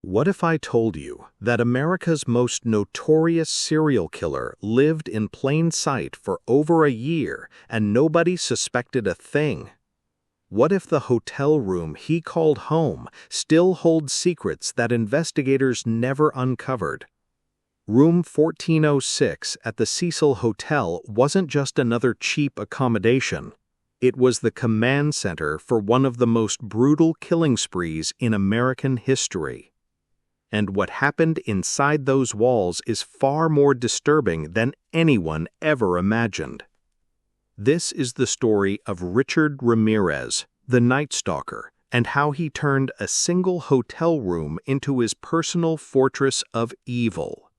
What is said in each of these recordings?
What if I told you that America's most notorious serial killer lived in plain sight for over a year and nobody suspected a thing? What if the hotel room he called home still holds secrets that investigators never uncovered? Room 1406 at the Cecil Hotel wasn't just another cheap accommodation. It was the command center for one of the most brutal killing sprees in American history. And what happened inside those walls is far more disturbing than anyone ever imagined. This is the story of Richard Ramirez, the Night Stalker, and how he turned a single hotel room into his personal fortress of evil.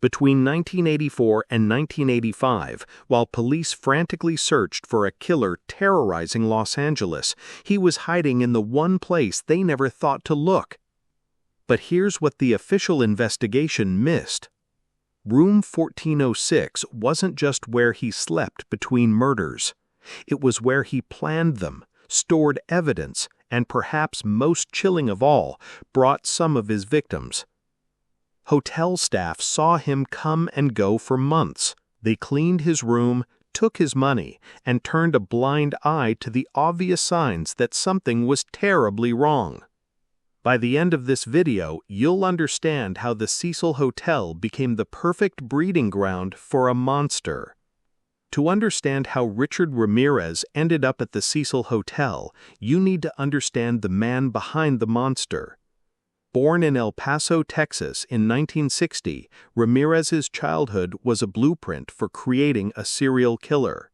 Between 1984 and 1985, while police frantically searched for a killer terrorizing Los Angeles, he was hiding in the one place they never thought to look. But here's what the official investigation missed. Room 1406 wasn't just where he slept between murders. It was where he planned them, stored evidence, and perhaps most chilling of all, brought some of his victims. Hotel staff saw him come and go for months. They cleaned his room, took his money, and turned a blind eye to the obvious signs that something was terribly wrong. By the end of this video, you'll understand how the Cecil Hotel became the perfect breeding ground for a monster. To understand how Richard Ramirez ended up at the Cecil Hotel, you need to understand the man behind the monster. Born in El Paso, Texas in 1960, Ramirez's childhood was a blueprint for creating a serial killer.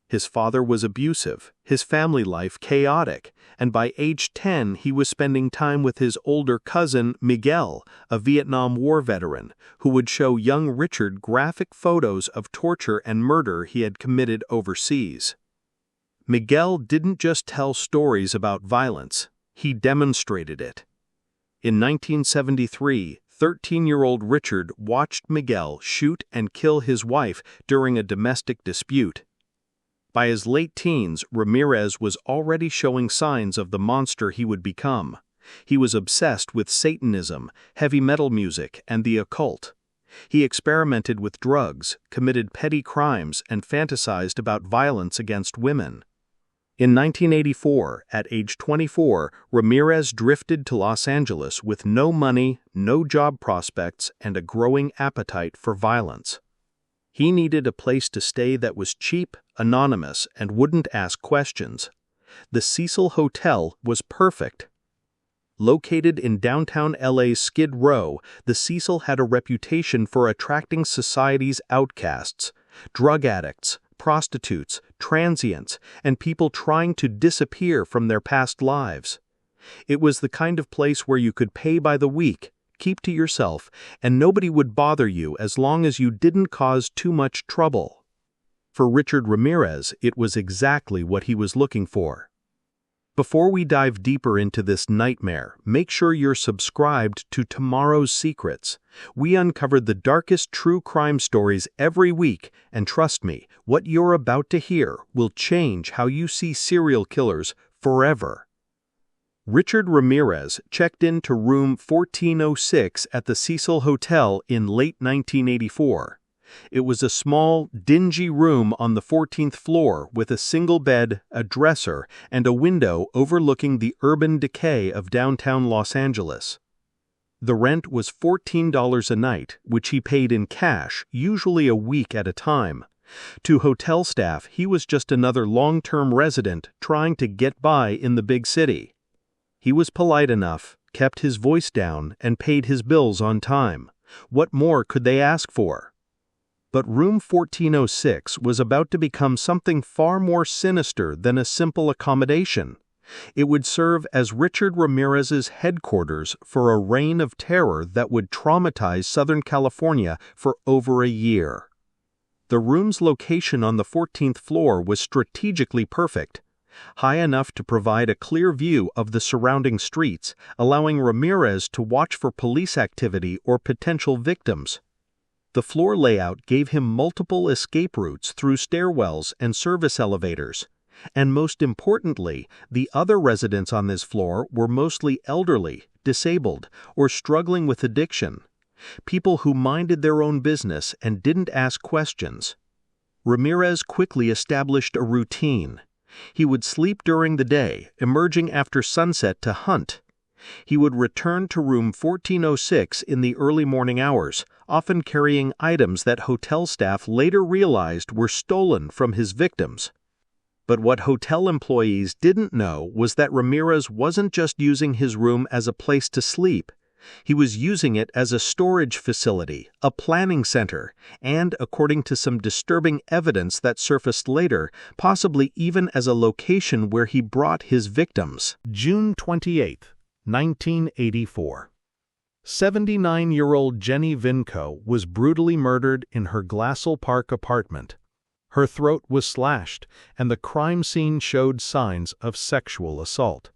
His father was abusive, his family life chaotic, and by age 10 he was spending time with his older cousin, Miguel, a Vietnam War veteran, who would show young Richard graphic photos of torture and murder he had committed overseas. Miguel didn't just tell stories about violence, he demonstrated it. In 1973, 13-year-old Richard watched Miguel shoot and kill his wife during a domestic dispute. By his late teens, Ramirez was already showing signs of the monster he would become. He was obsessed with Satanism, heavy metal music, and the occult. He experimented with drugs, committed petty crimes, and fantasized about violence against women. In 1984, at age 24, Ramirez drifted to Los Angeles with no money, no job prospects, and a growing appetite for violence. He needed a place to stay that was cheap, anonymous, and wouldn't ask questions. The Cecil Hotel was perfect. Located in downtown LA's Skid Row, the Cecil had a reputation for attracting society's outcasts, drug addicts, prostitutes, transients, and people trying to disappear from their past lives. It was the kind of place where you could pay by the week, keep to yourself, and nobody would bother you as long as you didn't cause too much trouble. For Richard Ramirez, it was exactly what he was looking for. Before we dive deeper into this nightmare, make sure you're subscribed to Tomorrow's Secrets. We uncovered the darkest true crime stories every week, and trust me, what you're about to hear will change how you see serial killers forever. Richard Ramirez checked into room 1406 at the Cecil Hotel in late 1984. It was a small, dingy room on the 14th floor with a single bed, a dresser, and a window overlooking the urban decay of downtown Los Angeles. The rent was $14 a night, which he paid in cash, usually a week at a time. To hotel staff, he was just another long-term resident trying to get by in the big city. He was polite enough, kept his voice down, and paid his bills on time. What more could they ask for? But room 1406 was about to become something far more sinister than a simple accommodation. It would serve as Richard Ramirez's headquarters for a reign of terror that would traumatize Southern California for over a year. The room's location on the 14th floor was strategically perfect. High enough to provide a clear view of the surrounding streets, allowing Ramirez to watch for police activity or potential victims. The floor layout gave him multiple escape routes through stairwells and service elevators. And most importantly, the other residents on this floor were mostly elderly, disabled, or struggling with addiction. People who minded their own business and didn't ask questions. Ramirez quickly established a routine. He would sleep during the day, emerging after sunset to hunt. He would return to room 1406 in the early morning hours, often carrying items that hotel staff later realized were stolen from his victims. But what hotel employees didn't know was that Ramirez wasn't just using his room as a place to sleep. He was using it as a storage facility, a planning center, and, according to some disturbing evidence that surfaced later, possibly even as a location where he brought his victims. June 28, 1984. 79-year-old Jenny Vinco was brutally murdered in her Glassell Park apartment. Her throat was slashed, and the crime scene showed signs of sexual assault.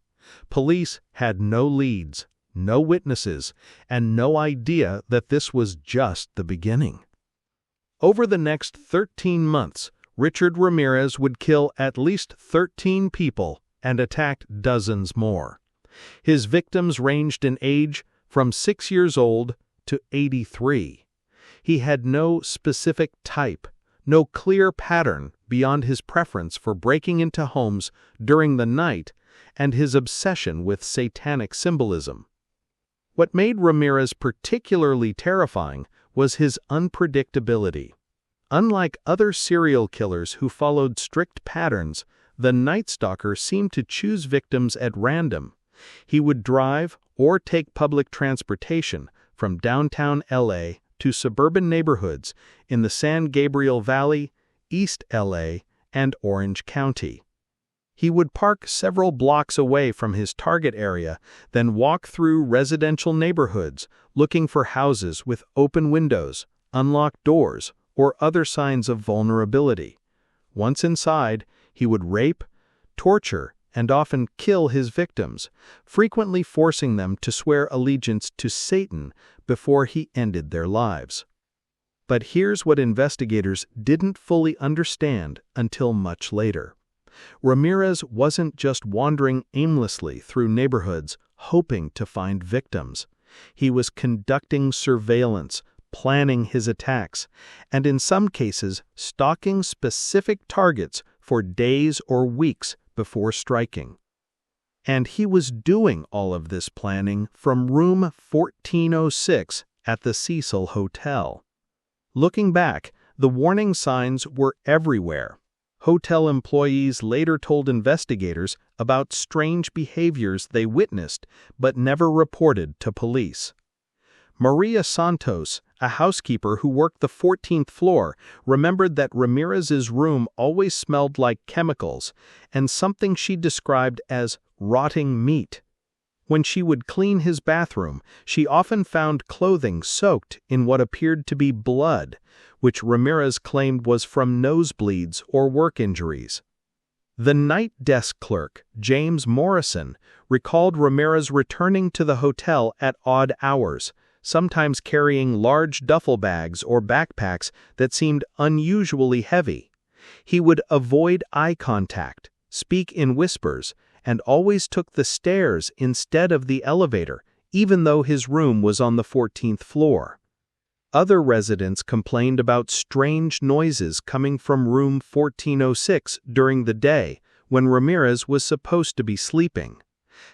Police had no leads, no witnesses, and no idea that this was just the beginning. Over the next 13 months, Richard Ramirez would kill at least 13 people and attack dozens more. His victims ranged in age from 6 years old to 83. He had no specific type, no clear pattern beyond his preference for breaking into homes during the night and his obsession with satanic symbolism. What made Ramirez particularly terrifying was his unpredictability. Unlike other serial killers who followed strict patterns, the Night Stalker seemed to choose victims at random. He would drive or take public transportation from downtown LA to suburban neighborhoods in the San Gabriel Valley, East LA, and Orange County. He would park several blocks away from his target area, then walk through residential neighborhoods looking for houses with open windows, unlocked doors, or other signs of vulnerability. Once inside, he would rape, torture, and often kill his victims, frequently forcing them to swear allegiance to Satan before he ended their lives. But here's what investigators didn't fully understand until much later. Ramirez wasn't just wandering aimlessly through neighborhoods hoping to find victims. He was conducting surveillance, planning his attacks, and in some cases stalking specific targets for days or weeks before striking. And he was doing all of this planning from room 1406 at the Cecil Hotel. Looking back, the warning signs were everywhere. Hotel employees later told investigators about strange behaviors they witnessed but never reported to police. Maria Santos, a housekeeper who worked the 14th floor, remembered that Ramirez's room always smelled like chemicals and something she described as rotting meat. When she would clean his bathroom, she often found clothing soaked in what appeared to be blood, which Ramirez claimed was from nosebleeds or work injuries. The night desk clerk, James Morrison, recalled Ramirez returning to the hotel at odd hours, sometimes carrying large duffel bags or backpacks that seemed unusually heavy. He would avoid eye contact, speak in whispers, and always took the stairs instead of the elevator, even though his room was on the 14th floor. Other residents complained about strange noises coming from room 1406 during the day when Ramirez was supposed to be sleeping.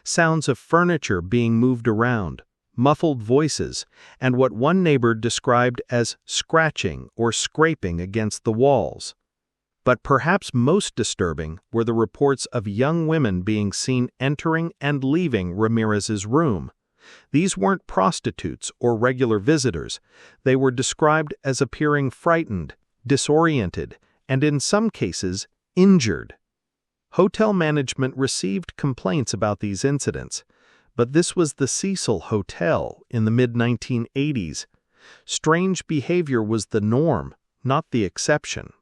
Sounds of furniture being moved around, muffled voices, and what one neighbor described as scratching or scraping against the walls. But perhaps most disturbing were the reports of young women being seen entering and leaving Ramirez's room. These weren't prostitutes or regular visitors. They were described as appearing frightened, disoriented, and in some cases, injured. Hotel management received complaints about these incidents, but this was the Cecil Hotel in the mid-1980s. Strange behavior was the norm, not the exception.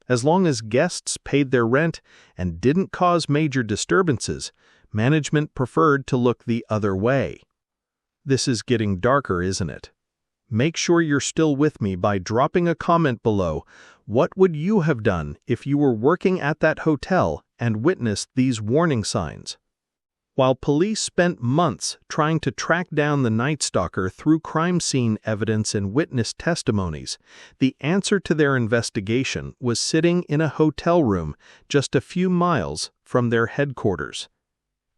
As long as guests paid their rent and didn't cause major disturbances, management preferred to look the other way. This is getting darker, isn't it? Make sure you're still with me by dropping a comment below. What would you have done if you were working at that hotel and witnessed these warning signs? While police spent months trying to track down the Night Stalker through crime scene evidence and witness testimonies, the answer to their investigation was sitting in a hotel room just a few miles from their headquarters.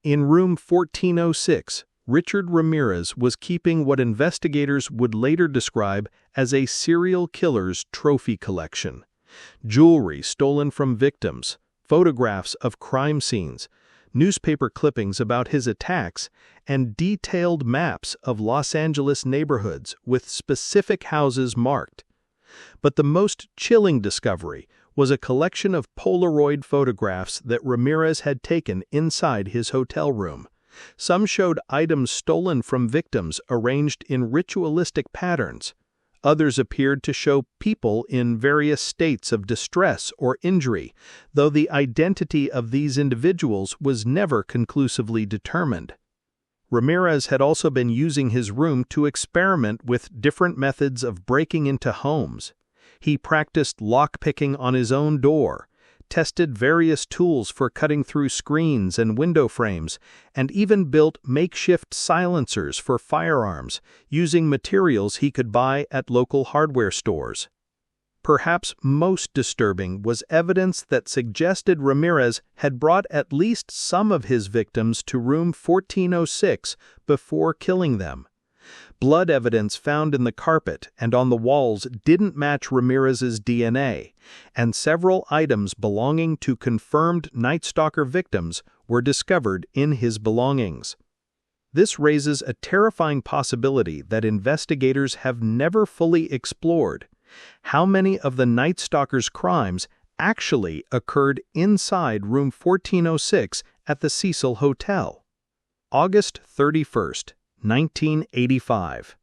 In room 1406, Richard Ramirez was keeping what investigators would later describe as a serial killer's trophy collection. Jewelry stolen from victims, photographs of crime scenes, newspaper clippings about his attacks, and detailed maps of Los Angeles neighborhoods with specific houses marked. But the most chilling discovery was a collection of Polaroid photographs that Ramirez had taken inside his hotel room. Some showed items stolen from victims arranged in ritualistic patterns. Others appeared to show people in various states of distress or injury, though the identity of these individuals was never conclusively determined. Ramirez had also been using his room to experiment with different methods of breaking into homes. He practiced lockpicking on his own door, tested various tools for cutting through screens and window frames, and even built makeshift silencers for firearms using materials he could buy at local hardware stores. Perhaps most disturbing was evidence that suggested Ramirez had brought at least some of his victims to room 1406 before killing them. Blood evidence found in the carpet and on the walls didn't match Ramirez's DNA, and several items belonging to confirmed Night Stalker victims were discovered in his belongings. This raises a terrifying possibility that investigators have never fully explored: how many of the Night Stalker's crimes actually occurred inside room 1406 at the Cecil Hotel. August 31st. 1985.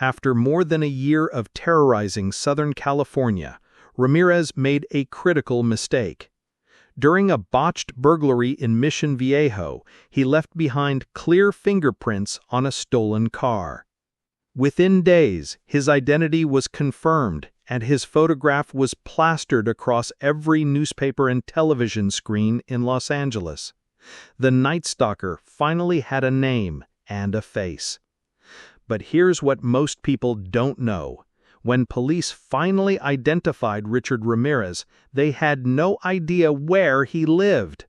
After more than a year of terrorizing Southern California, Ramirez made a critical mistake. During a botched burglary in Mission Viejo, he left behind clear fingerprints on a stolen car. Within days, his identity was confirmed, and his photograph was plastered across every newspaper and television screen in Los Angeles. The Night Stalker finally had a name and a face. But here's what most people don't know. When police finally identified Richard Ramirez, they had no idea where he lived.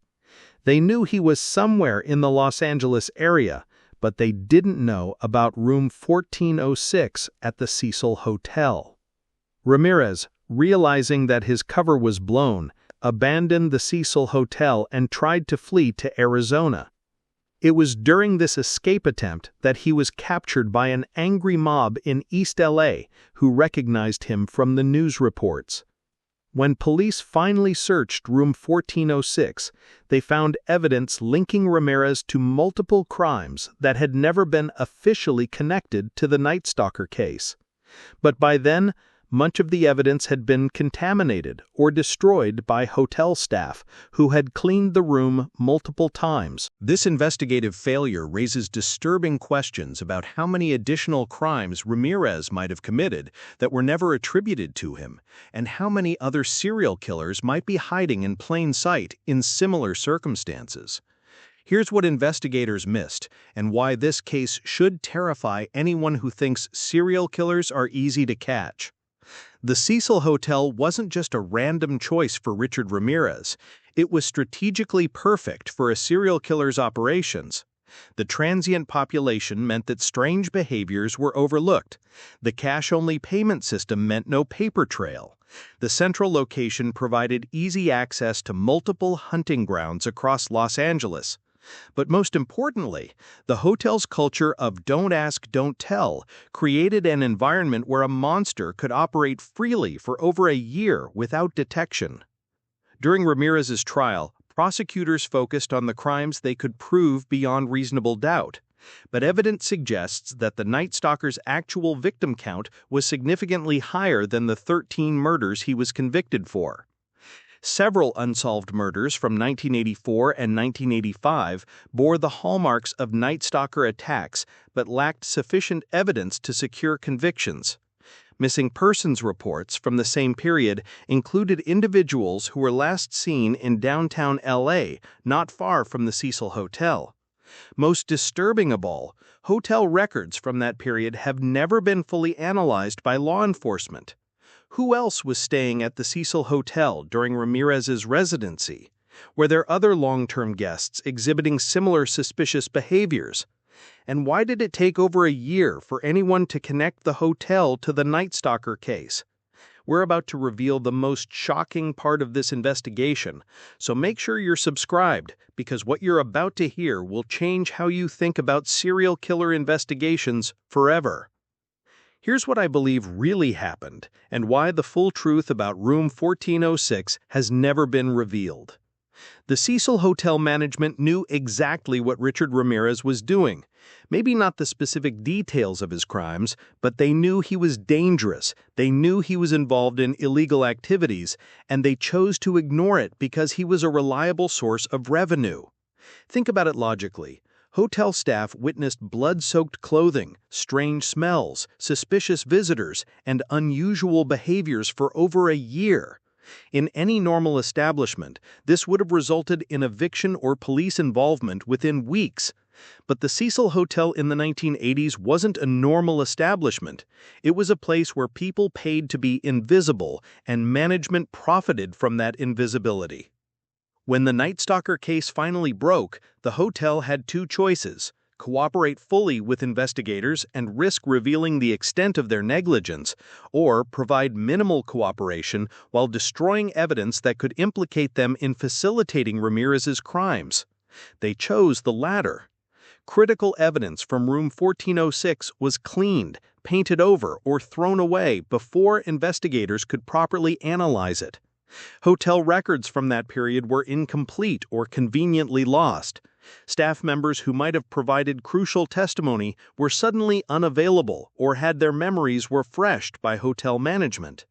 They knew he was somewhere in the Los Angeles area, but they didn't know about room 1406 at the Cecil Hotel. Ramirez, realizing that his cover was blown, abandoned the Cecil Hotel and tried to flee to Arizona. It was during this escape attempt that he was captured by an angry mob in East LA who recognized him from the news reports. When police finally searched room 1406, they found evidence linking Ramirez to multiple crimes that had never been officially connected to the Night Stalker case. But by then, much of the evidence had been contaminated or destroyed by hotel staff who had cleaned the room multiple times. This investigative failure raises disturbing questions about how many additional crimes Ramirez might have committed that were never attributed to him, and how many other serial killers might be hiding in plain sight in similar circumstances. Here's what investigators missed, and why this case should terrify anyone who thinks serial killers are easy to catch. The Cecil Hotel wasn't just a random choice for Richard Ramirez. It was strategically perfect for a serial killer's operations. The transient population meant that strange behaviors were overlooked. The cash-only payment system meant no paper trail. The central location provided easy access to multiple hunting grounds across Los Angeles. But most importantly, the hotel's culture of don't ask, don't tell created an environment where a monster could operate freely for over a year without detection. During Ramirez's trial, prosecutors focused on the crimes they could prove beyond reasonable doubt. But evidence suggests that the Night Stalker's actual victim count was significantly higher than the 13 murders he was convicted for. Several unsolved murders from 1984 and 1985 bore the hallmarks of Night Stalker attacks but lacked sufficient evidence to secure convictions. Missing persons reports from the same period included individuals who were last seen in downtown LA, not far from the Cecil Hotel. Most disturbing of all, hotel records from that period have never been fully analyzed by law enforcement. Who else was staying at the Cecil Hotel during Ramirez's residency? Were there other long-term guests exhibiting similar suspicious behaviors? And why did it take over a year for anyone to connect the hotel to the Night Stalker case? We're about to reveal the most shocking part of this investigation, so make sure you're subscribed, because what you're about to hear will change how you think about serial killer investigations forever. Here's what I believe really happened, and why the full truth about Room 1406 has never been revealed. The Cecil Hotel management knew exactly what Richard Ramirez was doing. Maybe not the specific details of his crimes, but they knew he was dangerous, they knew he was involved in illegal activities, and they chose to ignore it because he was a reliable source of revenue. Think about it logically. Hotel staff witnessed blood-soaked clothing, strange smells, suspicious visitors, and unusual behaviors for over a year. In any normal establishment, this would have resulted in eviction or police involvement within weeks. But the Cecil Hotel in the 1980s wasn't a normal establishment. It was a place where people paid to be invisible, and management profited from that invisibility. When the Night Stalker case finally broke, the hotel had two choices: cooperate fully with investigators and risk revealing the extent of their negligence, or provide minimal cooperation while destroying evidence that could implicate them in facilitating Ramirez's crimes. They chose the latter. Critical evidence from Room 1406 was cleaned, painted over, or thrown away before investigators could properly analyze it. Hotel records from that period were incomplete or conveniently lost. Staff members who might have provided crucial testimony were suddenly unavailable or had their memories refreshed by hotel management.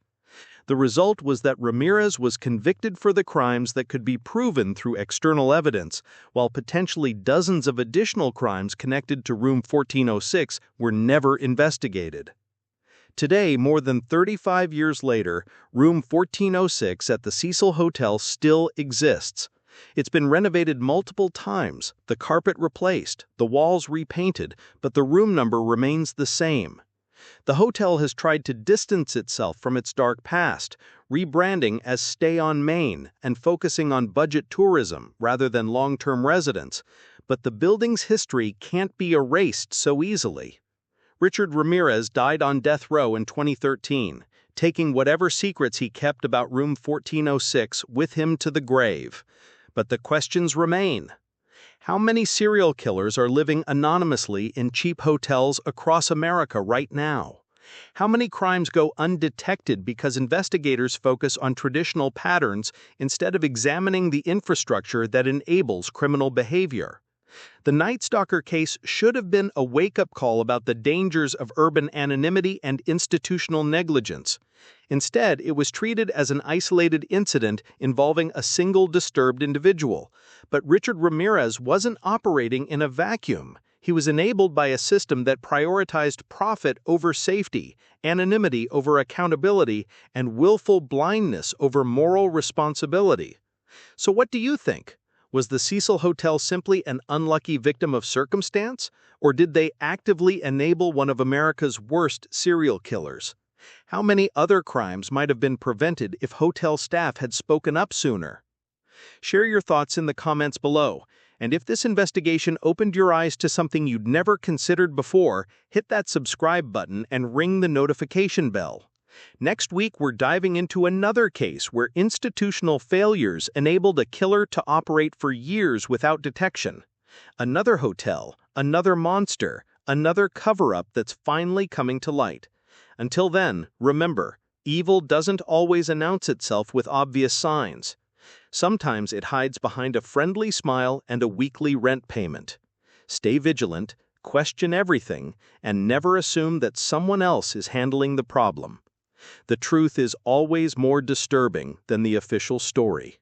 The result was that Ramirez was convicted for the crimes that could be proven through external evidence, while potentially dozens of additional crimes connected to Room 1406 were never investigated. Today, more than 35 years later, Room 1406 at the Cecil Hotel still exists. It's been renovated multiple times, the carpet replaced, the walls repainted, but the room number remains the same. The hotel has tried to distance itself from its dark past, rebranding as Stay on Main and focusing on budget tourism rather than long-term residents, but the building's history can't be erased so easily. Richard Ramirez died on death row in 2013, taking whatever secrets he kept about Room 1406 with him to the grave. But the questions remain. How many serial killers are living anonymously in cheap hotels across America right now? How many crimes go undetected because investigators focus on traditional patterns instead of examining the infrastructure that enables criminal behavior? The Night Stalker case should have been a wake-up call about the dangers of urban anonymity and institutional negligence. Instead, it was treated as an isolated incident involving a single disturbed individual. But Richard Ramirez wasn't operating in a vacuum. He was enabled by a system that prioritized profit over safety, anonymity over accountability, and willful blindness over moral responsibility. So what do you think? Was the Cecil Hotel simply an unlucky victim of circumstance, or did they actively enable one of America's worst serial killers? How many other crimes might have been prevented if hotel staff had spoken up sooner? Share your thoughts in the comments below, and if this investigation opened your eyes to something you'd never considered before, hit that subscribe button and ring the notification bell. Next week, we're diving into another case where institutional failures enabled a killer to operate for years without detection. Another hotel, another monster, another cover-up that's finally coming to light. Until then, remember, evil doesn't always announce itself with obvious signs. Sometimes it hides behind a friendly smile and a weekly rent payment. Stay vigilant, question everything, and never assume that someone else is handling the problem. The truth is always more disturbing than the official story.